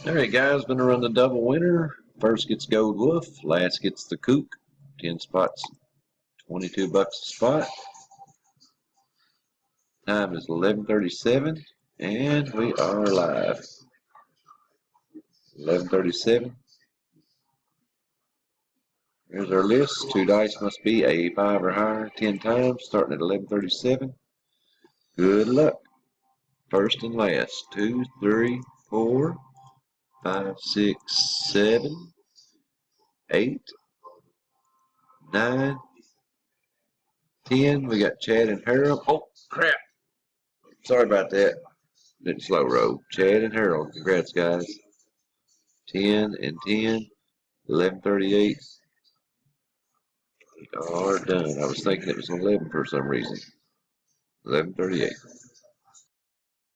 Alright guys, gonna run the double winner. First gets Gold Wolf, last gets the Kook. 10 spots, $22 a spot. Time is 11:37 and we are live. 11:37. Here's our list. 2 dice must be a 5 or higher 10 times, starting at 11:37. Good luck. First and last. 2, 3, 4, 5, 6, 7, 8, 9, 10. We got Chad and Harold. Oh, crap. Sorry about that. Didn't slow roll. Chad and Harold. Congrats, guys. 10 and 10. 11:38. We are done. I was thinking it was 11 for some reason. 11:38.